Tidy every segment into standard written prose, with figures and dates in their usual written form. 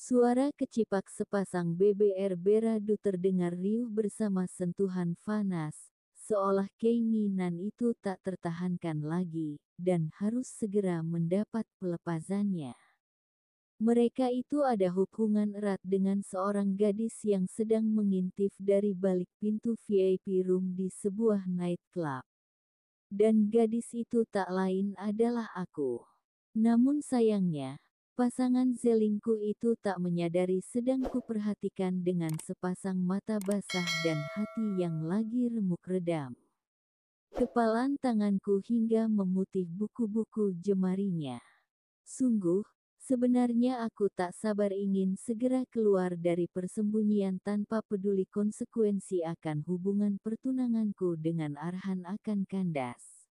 Suara kecipak sepasang BBR beradu terdengar riuh bersama sentuhan panas, seolah keinginan itu tak tertahankan lagi, dan harus segera mendapat pelepasannya. Mereka itu ada hubungan erat dengan seorang gadis yang sedang mengintip dari balik pintu VIP room di sebuah nightclub. Dan gadis itu tak lain adalah aku. Namun sayangnya, pasangan zelingku itu tak menyadari sedang kuperhatikan dengan sepasang mata basah dan hati yang lagi remuk redam. Kepalan tanganku hingga memutih buku-buku jemarinya. Sungguh, sebenarnya aku tak sabar ingin segera keluar dari persembunyian tanpa peduli konsekuensi akan hubungan pertunanganku dengan Arhan akan kandas.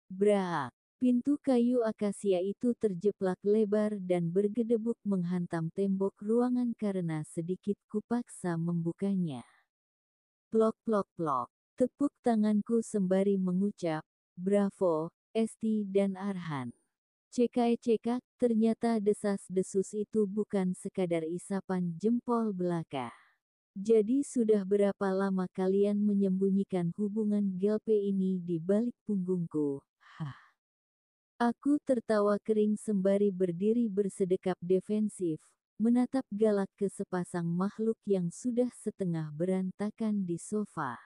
Brak! Pintu kayu akasia itu terjeplak lebar dan bergedebuk menghantam tembok ruangan karena sedikit kupaksa membukanya. Plok plok plok. Tepuk tanganku sembari mengucap, "Bravo, Esti dan Arhan." Cekak-cekak, ternyata desas-desus itu bukan sekadar isapan jempol belaka. Jadi sudah berapa lama kalian menyembunyikan hubungan gelpe ini di balik punggungku? Hah. Aku tertawa kering sembari berdiri bersedekap defensif, menatap galak ke sepasang makhluk yang sudah setengah berantakan di sofa.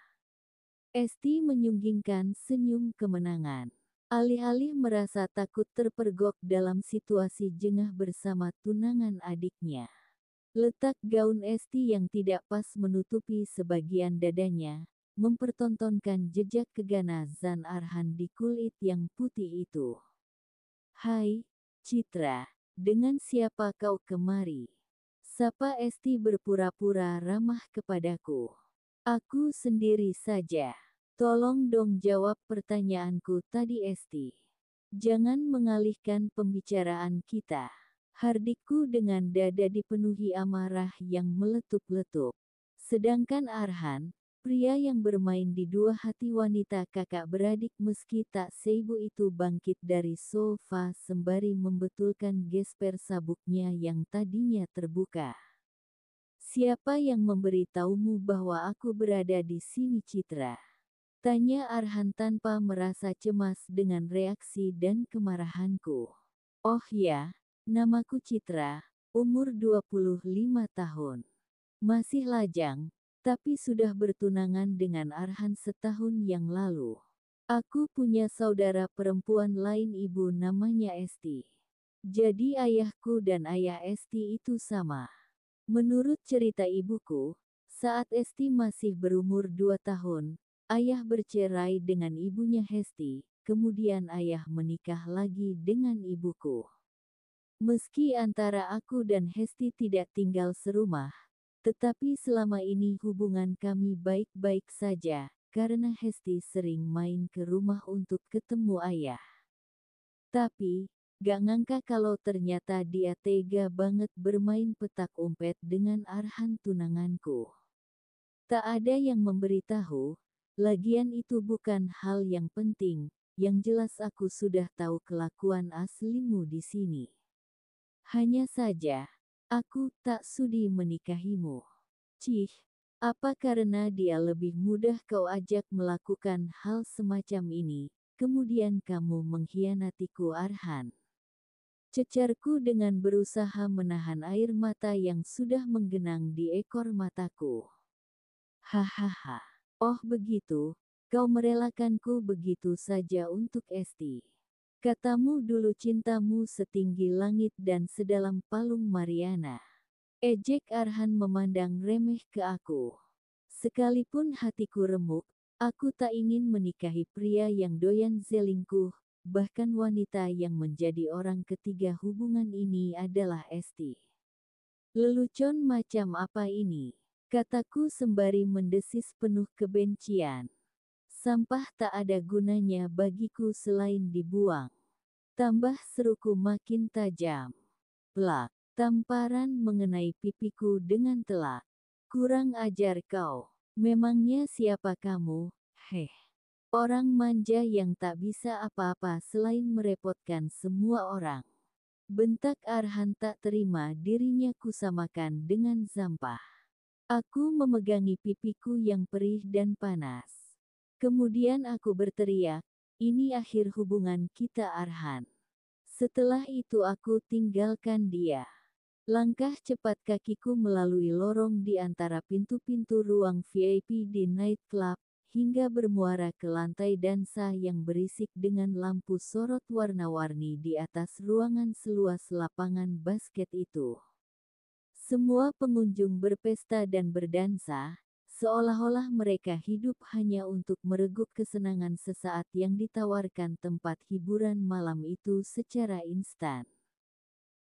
Esti menyunggingkan senyum kemenangan. Alih-alih merasa takut terpergok dalam situasi jengah bersama tunangan adiknya. Letak gaun Esti yang tidak pas menutupi sebagian dadanya, mempertontonkan jejak keganazan Arhan di kulit yang putih itu. "Hai, Citra, dengan siapa kau kemari?" Sapa Esti berpura-pura ramah kepadaku. "Aku sendiri saja. Tolong dong jawab pertanyaanku tadi Esti. Jangan mengalihkan pembicaraan kita." Hardikku dengan dada dipenuhi amarah yang meletup-letup. Sedangkan Arhan, pria yang bermain di dua hati wanita kakak beradik meski tak seibu itu bangkit dari sofa sembari membetulkan gesper sabuknya yang tadinya terbuka. "Siapa yang memberitahumu bahwa aku berada di sini Citra?" Tanya Arhan tanpa merasa cemas dengan reaksi dan kemarahanku. "Oh ya, namaku Citra, umur 25 tahun. Masih lajang, tapi sudah bertunangan dengan Arhan setahun yang lalu. Aku punya saudara perempuan lain ibu namanya Esti. Jadi ayahku dan ayah Esti itu sama. Menurut cerita ibuku, saat Esti masih berumur 2 tahun, ayah bercerai dengan ibunya Hesti, kemudian ayah menikah lagi dengan ibuku. Meski antara aku dan Hesti tidak tinggal serumah, tetapi selama ini hubungan kami baik-baik saja, karena Hesti sering main ke rumah untuk ketemu ayah. Tapi, gak ngangka kalau ternyata dia tega banget bermain petak umpet dengan Arhan tunanganku. Tak ada yang memberitahu, lagian itu bukan hal yang penting, yang jelas aku sudah tahu kelakuan aslimu di sini. Hanya saja, aku tak sudi menikahimu. Cih, apa karena dia lebih mudah kau ajak melakukan hal semacam ini, kemudian kamu mengkhianatiku Arhan? Cecarku dengan berusaha menahan air mata yang sudah menggenang di ekor mataku. Hahaha. Oh begitu, kau merelakanku begitu saja untuk Esti. Katamu dulu cintamu setinggi langit dan sedalam palung Mariana. Ejek Arhan memandang remeh ke aku. Sekalipun hatiku remuk, aku tak ingin menikahi pria yang doyan selingkuh, bahkan wanita yang menjadi orang ketiga hubungan ini adalah Esti. "Lelucon macam apa ini?" kataku sembari mendesis penuh kebencian. "Sampah tak ada gunanya bagiku selain dibuang." Tambah seruku makin tajam. Plak, tamparan mengenai pipiku dengan telak. "Kurang ajar kau. Memangnya siapa kamu? Heh. Orang manja yang tak bisa apa-apa selain merepotkan semua orang." Bentak Arhan tak terima dirinya kusamakan dengan Zampah. Aku memegangi pipiku yang perih dan panas. Kemudian aku berteriak, ini akhir hubungan kita Arhan. Setelah itu aku tinggalkan dia. Langkah cepat kakiku melalui lorong di antara pintu-pintu ruang VIP di nightclub, hingga bermuara ke lantai dansa yang berisik dengan lampu sorot warna-warni di atas ruangan seluas lapangan basket itu. Semua pengunjung berpesta dan berdansa, seolah-olah mereka hidup hanya untuk mereguk kesenangan sesaat yang ditawarkan tempat hiburan malam itu secara instan.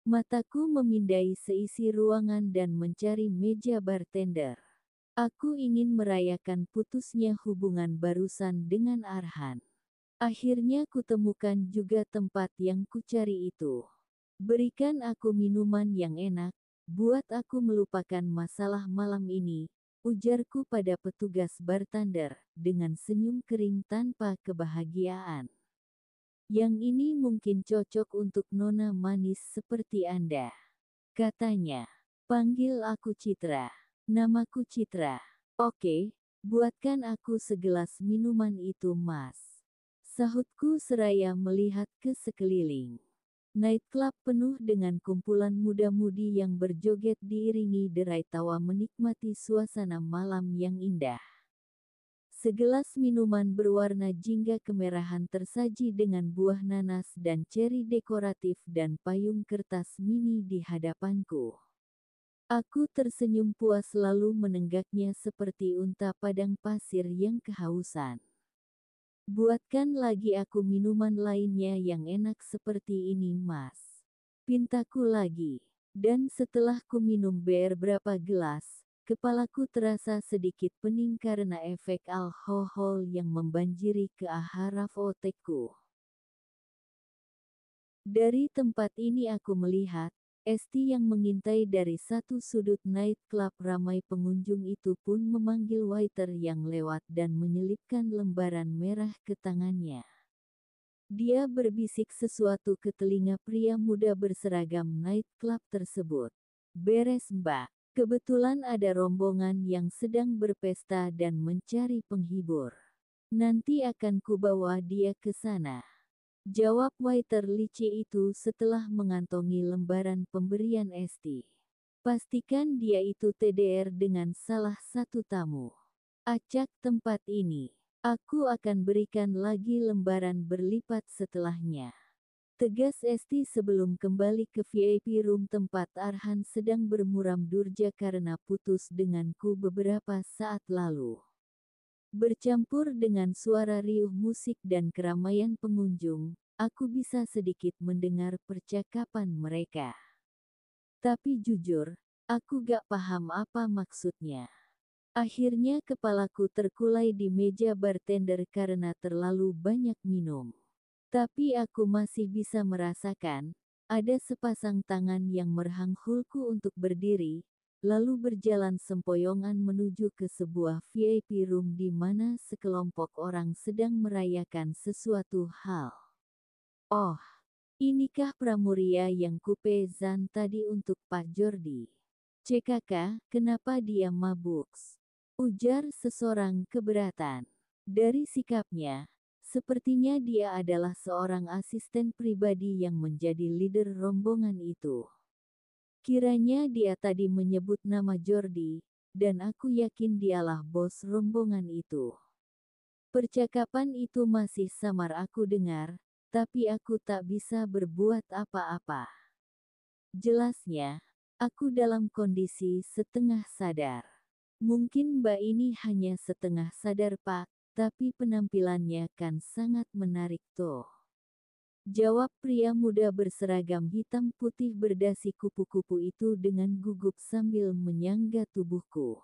Mataku memindai seisi ruangan dan mencari meja bartender. Aku ingin merayakan putusnya hubungan barusan dengan Arhan. Akhirnya kutemukan juga tempat yang kucari itu. Berikan aku minuman yang enak, buat aku melupakan masalah malam ini, ujarku pada petugas bartender, dengan senyum kering tanpa kebahagiaan. Yang ini mungkin cocok untuk nona manis seperti Anda, katanya. Panggil aku Citra. Namaku Citra. Oke, buatkan aku segelas minuman itu, Mas. Sahutku seraya melihat ke sekeliling. Nightclub penuh dengan kumpulan muda-mudi yang berjoget diiringi derai tawa menikmati suasana malam yang indah. Segelas minuman berwarna jingga kemerahan tersaji dengan buah nanas dan ceri dekoratif dan payung kertas mini di hadapanku. Aku tersenyum puas lalu menenggaknya seperti unta padang pasir yang kehausan. Buatkan lagi aku minuman lainnya yang enak seperti ini, Mas. Pintaku lagi. Dan setelah ku minum beberapa gelas, kepalaku terasa sedikit pening karena efek alkohol yang membanjiri ke arah otakku. Dari tempat ini aku melihat, Esti yang mengintai dari satu sudut nightclub ramai pengunjung itu pun memanggil waiter yang lewat dan menyelipkan lembaran merah ke tangannya. Dia berbisik sesuatu ke telinga pria muda berseragam nightclub tersebut. Beres, Mbak. Kebetulan ada rombongan yang sedang berpesta dan mencari penghibur. Nanti akan kubawa dia ke sana. Jawab waiter licik itu setelah mengantongi lembaran pemberian Esti. Pastikan dia itu TDR dengan salah satu tamu. Acak tempat ini. Aku akan berikan lagi lembaran berlipat setelahnya. Tegas Esti sebelum kembali ke VIP room tempat Arhan sedang bermuram durja karena putus denganku beberapa saat lalu. Bercampur dengan suara riuh musik dan keramaian pengunjung, aku bisa sedikit mendengar percakapan mereka. Tapi jujur, aku gak paham apa maksudnya. Akhirnya kepalaku terkulai di meja bartender karena terlalu banyak minum. Tapi aku masih bisa merasakan, ada sepasang tangan yang merangkulku untuk berdiri, lalu berjalan sempoyongan menuju ke sebuah VIP room di mana sekelompok orang sedang merayakan sesuatu hal. Oh, inikah pramuria yang kupesan tadi untuk Pak Jordi? CKK, kenapa dia mabuk? Ujar seseorang keberatan. Dari sikapnya, sepertinya dia adalah seorang asisten pribadi yang menjadi leader rombongan itu. Kiranya dia tadi menyebut nama Jordi, dan aku yakin dialah bos rombongan itu. Percakapan itu masih samar aku dengar, tapi aku tak bisa berbuat apa-apa. Jelasnya, aku dalam kondisi setengah sadar. Mungkin Mbak ini hanya setengah sadar, Pak, tapi penampilannya kan sangat menarik toh. Jawab pria muda berseragam hitam putih berdasi kupu-kupu itu dengan gugup sambil menyangga tubuhku.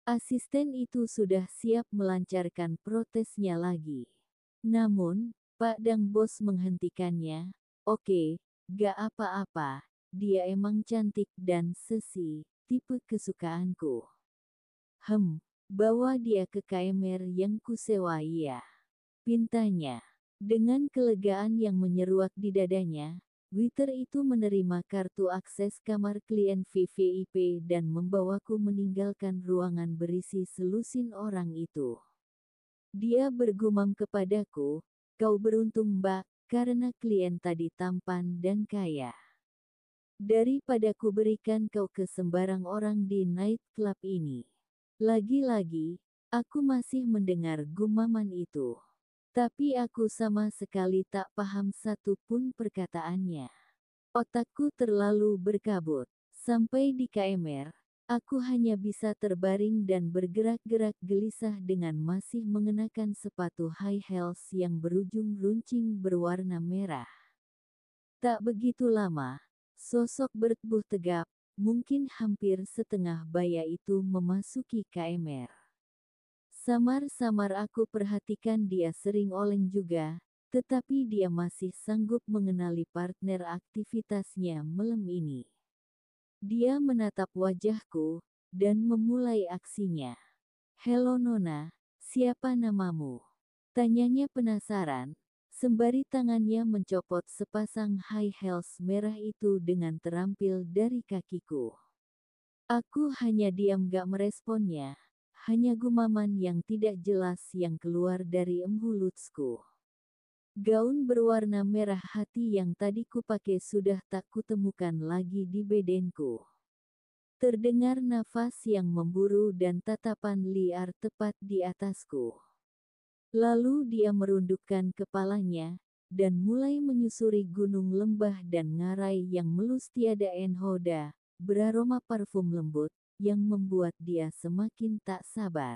Asisten itu sudah siap melancarkan protesnya lagi. Namun, Pak Dang Bos menghentikannya. Oke, gak apa-apa, dia emang cantik dan sesi, tipe kesukaanku. Bawa dia ke KMR yang kusewa ya. Pintanya. Dengan kelegaan yang menyeruak di dadanya, Waiter itu menerima kartu akses kamar klien VVIP dan membawaku meninggalkan ruangan berisi selusin orang itu. Dia bergumam kepadaku, "Kau beruntung, Mbak, karena klien tadi tampan dan kaya. Daripada kuberikan kau ke sembarang orang di night club ini." Lagi-lagi, aku masih mendengar gumaman itu. Tapi aku sama sekali tak paham satu pun perkataannya. Otakku terlalu berkabut. Sampai di KMR, aku hanya bisa terbaring dan bergerak-gerak gelisah dengan masih mengenakan sepatu high heels yang berujung runcing berwarna merah. Tak begitu lama, sosok bertubuh tegap, mungkin hampir setengah baya itu memasuki KMR. Samar-samar aku perhatikan dia sering oleng juga, tetapi dia masih sanggup mengenali partner aktivitasnya malam ini. Dia menatap wajahku, dan memulai aksinya. "Helo Nona, siapa namamu?" tanyanya penasaran, sembari tangannya mencopot sepasang high heels merah itu dengan terampil dari kakiku. Aku hanya diam gak meresponnya, hanya gumaman yang tidak jelas yang keluar dari mulutku. Gaun berwarna merah hati yang tadi kupakai sudah tak kutemukan lagi di bedenku. Terdengar nafas yang memburu dan tatapan liar tepat di atasku. Lalu dia merundukkan kepalanya, dan mulai menyusuri gunung lembah dan ngarai yang melus tiada enhoda, beraroma parfum lembut, yang membuat dia semakin tak sabar.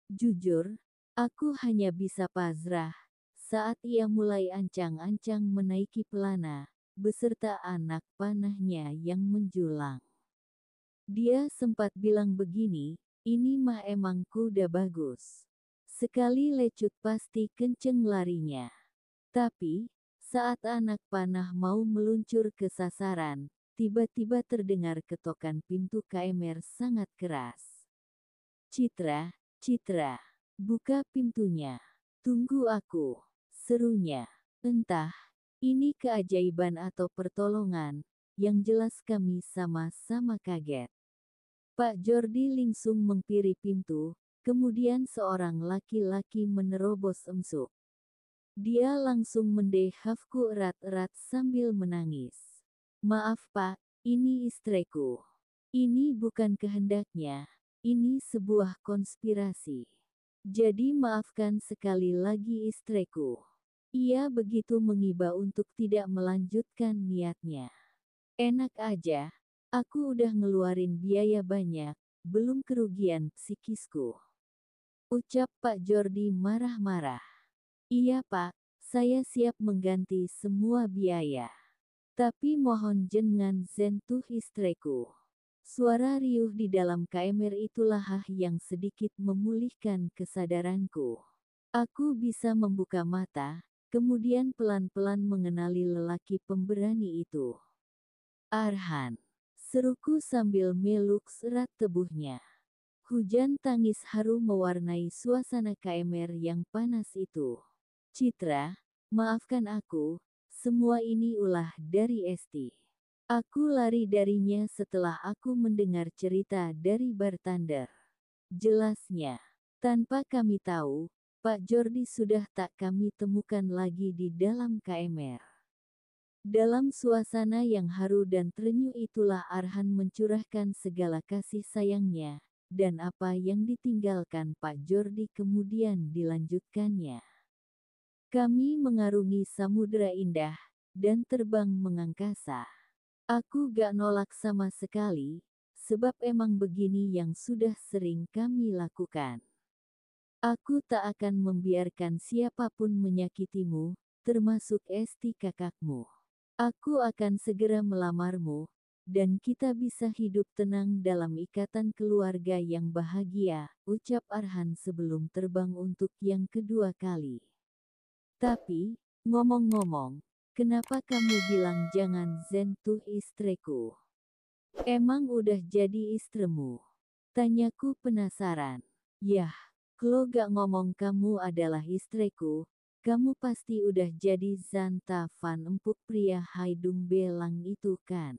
Jujur, aku hanya bisa pasrah saat ia mulai ancang-ancang menaiki pelana, beserta anak panahnya yang menjulang. Dia sempat bilang begini, "Ini mah emang kuda bagus. Sekali lecut pasti kenceng larinya." Tapi, saat anak panah mau meluncur ke sasaran, tiba-tiba terdengar ketokan pintu KMR sangat keras. "Citra, Citra, buka pintunya. Tunggu aku," serunya. Entah, ini keajaiban atau pertolongan, yang jelas kami sama-sama kaget. Pak Jordi langsung mengpiri pintu, kemudian seorang laki-laki menerobos emsuk. Dia langsung mendehafku erat-erat sambil menangis. "Maaf Pak, ini istriku. Ini bukan kehendaknya, ini sebuah konspirasi. Jadi maafkan sekali lagi istriku." Ia begitu mengiba untuk tidak melanjutkan niatnya. "Enak aja. Aku udah ngeluarin biaya banyak, belum kerugian psikisku," ucap Pak Jordi marah-marah. "Iya Pak, saya siap mengganti semua biaya. Tapi mohon jangan sentuh istriku." Suara riuh di dalam KMR itulah yang sedikit memulihkan kesadaranku. Aku bisa membuka mata, kemudian pelan-pelan mengenali lelaki pemberani itu. "Arhan," seruku sambil meluk erat tubuhnya. Hujan tangis haru mewarnai suasana KMR yang panas itu. "Citra, maafkan aku, semua ini ulah dari Esti. Aku lari darinya setelah aku mendengar cerita dari bartender," jelasnya. "Tanpa kami tahu, Pak Jordi sudah tak kami temukan lagi di dalam KMR." Dalam suasana yang haru dan terenyuh itulah Arhan mencurahkan segala kasih sayangnya, dan apa yang ditinggalkan Pak Jordi kemudian dilanjutkannya. "Kami mengarungi samudera indah, dan terbang mengangkasa. Aku gak nolak sama sekali, sebab emang begini yang sudah sering kami lakukan. Aku tak akan membiarkan siapapun menyakitimu, termasuk Esti kakakmu. Aku akan segera melamarmu, dan kita bisa hidup tenang dalam ikatan keluarga yang bahagia," ucap Arhan sebelum terbang untuk yang kedua kali. "Tapi, ngomong-ngomong, kenapa kamu bilang jangan sentuh istriku? Emang udah jadi istrimu?" tanyaku penasaran. "Yah, kalau gak ngomong kamu adalah istriku, Kamu pasti udah jadi Zanta Van empuk pria hidung belang itu kan?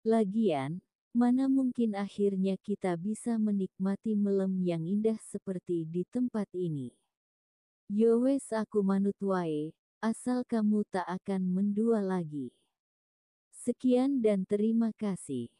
Lagian, mana mungkin akhirnya kita bisa menikmati malam yang indah seperti di tempat ini. Yo wes aku manut wae, asal kamu tak akan mendua lagi. Sekian dan terima kasih.